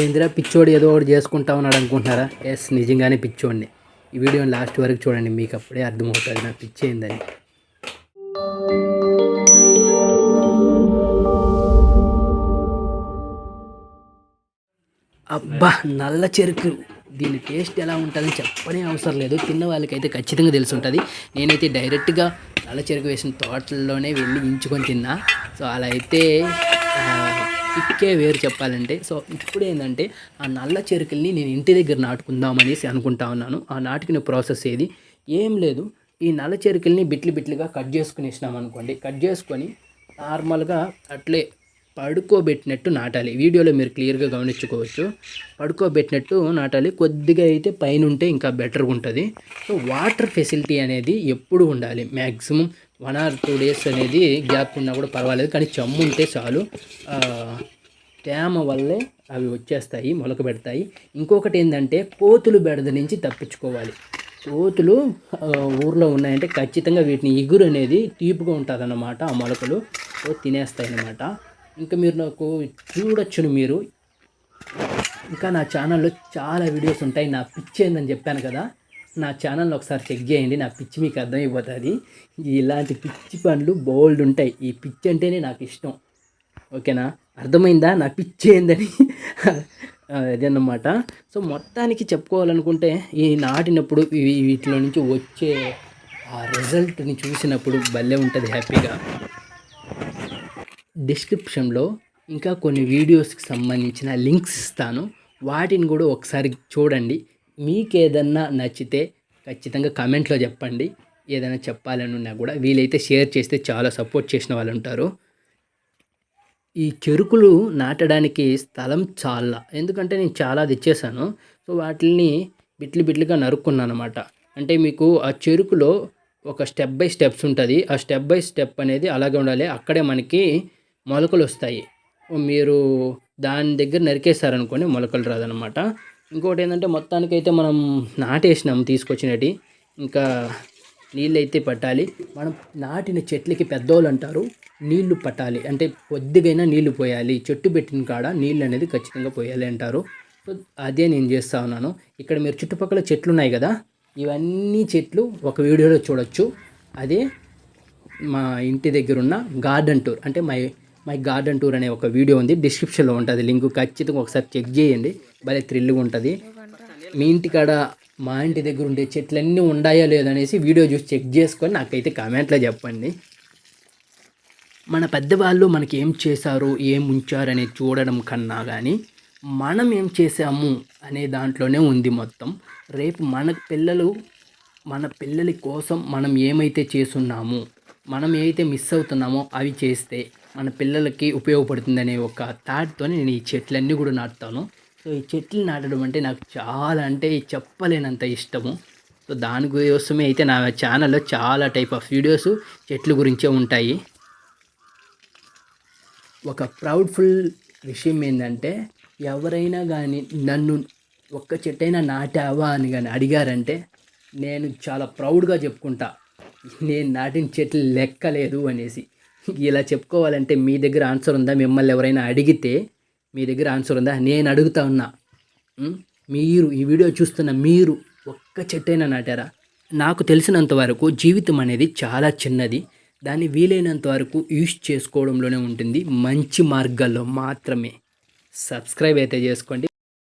ఏందిరా పిచ్చోడు ఏదో ఒకటి చేసుకుంటా ఉన్నాడు అనుకుంటున్నారా? ఎస్, నిజంగానే పిచ్చోడిని. ఈ వీడియోని లాస్ట్ వరకు చూడండి, మీకు అప్పుడే అర్థమవుతుంది నా పిచ్చి ఏందని. అబ్బా, నల్ల చెరుకు దీని టేస్ట్ ఎలా ఉంటుందని చెప్పనే అవసరం లేదు. తిన్న వాళ్ళకైతే ఖచ్చితంగా తెలిసి ఉంటుంది. నేనైతే డైరెక్ట్గా నల్ల చెరుకు వేసిన తోటల్లోనే వెళ్ళి ఇంచుకొని తిన్నా. సో అలా అయితే ఇక్కే వేరు చెప్పాలంటే. సో ఇప్పుడు ఏంటంటే ఆ నల్ల చెరుకుల్ని నేను ఇంటి దగ్గర నాటుకుందామనేసి అనుకుంటా ఉన్నాను. ఆ నాటుకునే ప్రాసెస్ ఏం లేదు. ఈ నల్ల చెరుకుల్ని బిట్లుగా కట్ చేసుకునేసినాం అనుకోండి. కట్ చేసుకొని నార్మల్గా అట్లే పడుకోబెట్టినట్టు నాటాలి. వీడియోలో మీరు క్లియర్గా గమనించుకోవచ్చు. పడుకోబెట్టినట్టు నాటాలి. కొద్దిగా అయితే పైన ఉంటే ఇంకా బెటర్గా ఉంటుంది. సో వాటర్ ఫెసిలిటీ అనేది ఎప్పుడు ఉండాలి. మ్యాక్సిమం 1 or 2 days అనేది గ్యాప్ ఉన్నా కూడా పర్వాలేదు, కానీ చెమ్ము ఉంటే చాలు. తేమ వల్లే అవి వచ్చేస్తాయి, మొలక పెడతాయి. ఇంకొకటి ఏంటంటే కోతులు బెడద నుంచి తప్పించుకోవాలి. కోతులు ఊర్లో ఉన్నాయంటే ఖచ్చితంగా వీటిని ఇగురు అనేది తీపుగా ఉంటుంది అన్నమాట. ఆ మొలకలు తినేస్తాయి అన్నమాట. ఇంకా మీరు నాకు చూడొచ్చును. మీరు ఇంకా నా ఛానల్లో చాలా వీడియోస్ ఉంటాయి. నా పిచ్చి ఏందని చెప్పాను కదా, నా ఛానల్ని ఒకసారి చెక్ చేయండి. నా పిచ్చి మీకు అర్థమైపోతుంది. ఇలాంటి పిచ్చి పనులు బోల్డ్ ఉంటాయి. ఈ పిచ్చి అంటేనే నాకు ఇష్టం. ఓకేనా? అర్థమైందా నా పిచ్చి ఏందని? అదన్నమాట. సో మొత్తానికి చెప్పుకోవాలనుకుంటే ఈ నాటినప్పుడు వీటిలో నుంచి వచ్చే ఆ రిజల్ట్ని చూసినప్పుడు భలే ఉంటుంది, హ్యాపీగా. డిస్క్రిప్షన్లో ఇంకా కొన్ని వీడియోస్కి సంబంధించిన లింక్స్ ఇస్తాను. వాటిని కూడా ఒకసారి చూడండి. మీకు ఏదన్నా నచ్చితే ఖచ్చితంగా కామెంట్లో చెప్పండి. ఏదైనా చెప్పాలని ఉన్నా కూడా వీలైతే షేర్ చేస్తే చాలా సపోర్ట్ చేసిన వాళ్ళు ఉంటారు. ఈ చెరుకులు నాటడానికి స్థలం చాలా, ఎందుకంటే నేను చాలా తెచ్చేసాను. సో వాటిని బిట్లుగా నరుక్కున్నాను అనమాట. అంటే మీకు ఆ చెరుకులో ఒక స్టెప్ బై స్టెప్స్ ఉంటుంది. ఆ స్టెప్ బై స్టెప్ అనేది అలాగే ఉండాలి. అక్కడే మనకి మొలకలు వస్తాయి. మీరు దాని దగ్గర నరికేస్తారనుకోండి, మొలకలు రాదనమాట. ఇంకోటి ఏంటంటే మొత్తానికైతే మనం నాటేసినాం తీసుకొచ్చినవి. ఇంకా నీళ్ళు అయితే పట్టాలి. మనం నాటిన చెట్లకి పెద్దోళ్ళు అంటారు నీళ్లు పట్టాలి అంటే కొద్దిగైనా నీళ్లు పోయాలి. చెట్టు పెట్టిన కాడ నీళ్ళు అనేది ఖచ్చితంగా పోయాలి అంటారు. సో అదే నేను చేస్తూ ఉన్నాను. ఇక్కడ మీరు చుట్టుపక్కల చెట్లు ఉన్నాయి కదా, ఇవన్నీ చెట్లు ఒక వీడియోలో చూడొచ్చు. అదే మా ఇంటి దగ్గర ఉన్న గార్డెన్ టూర్, అంటే మై గార్డెన్ టూర్ అనే ఒక వీడియో ఉంది. డిస్క్రిప్షన్లో ఉంటుంది లింక్. ఖచ్చితంగా ఒకసారి చెక్ చేయండి, భలే థ్రిల్గా ఉంటుంది. మీ ఇంటికాడ మా ఇంటి దగ్గర ఉండే చెట్లన్నీ ఉన్నాయో లేదనేసి వీడియో చూసి చెక్ చేసుకొని నాకైతే కామెంట్లో చెప్పండి. మన పెద్దవాళ్ళు మనకి ఏం చేశారు, ఏం ఉంచారు అనేది చూడడం కన్నా కానీ మనం ఏం చేసాము అనే దాంట్లోనే ఉంది మొత్తం. రేపు మన పిల్లల కోసం మనం ఏమైతే చేస్తున్నామో, మనం ఏదైతే మిస్ అవుతున్నామో అవి చేస్తే మన పిల్లలకి ఉపయోగపడుతుందనే ఒక థాట్తో నేను ఈ చెట్లన్నీ కూడా నాటుతాను. సో ఈ చెట్లు నాటడం అంటే నాకు చాలా, అంటే చెప్పలేనంత ఇష్టము. సో దానికోసమే అయితే నా ఛానల్లో చాలా టైప్ ఆఫ్ వీడియోస్ చెట్ల గురించే ఉంటాయి. ఒక ప్రౌడ్ఫుల్ విషయం ఏంటంటే, ఎవరైనా కానీ నన్ను ఒక్క చెట్టైనా నాటావా అని కానీ అడిగారంటే నేను చాలా ప్రౌడ్గా చెప్పుకుంటా, నేను నాటిన చెట్లు లెక్కలేదు అనేసి. ఇలా చెప్పుకోవాలంటే మీ దగ్గర ఆన్సర్ ఉందా? మిమ్మల్ని ఎవరైనా అడిగితే మీ దగ్గర ఆన్సర్ ఉందా? నేను అడుగుతా ఉన్నా, మీరు ఈ వీడియో చూస్తున్న మీరు ఒక్క చెట్టైనా నాటారా? నాకు తెలిసినంత వరకు జీవితం అనేది చాలా చిన్నది. దాన్ని వీలైనంత వరకు యూస్ చేసుకోవడంలోనే ఉంటుంది, మంచి మార్గాల్లో మాత్రమే. సబ్స్క్రైబ్ అయితే చేసుకోండి.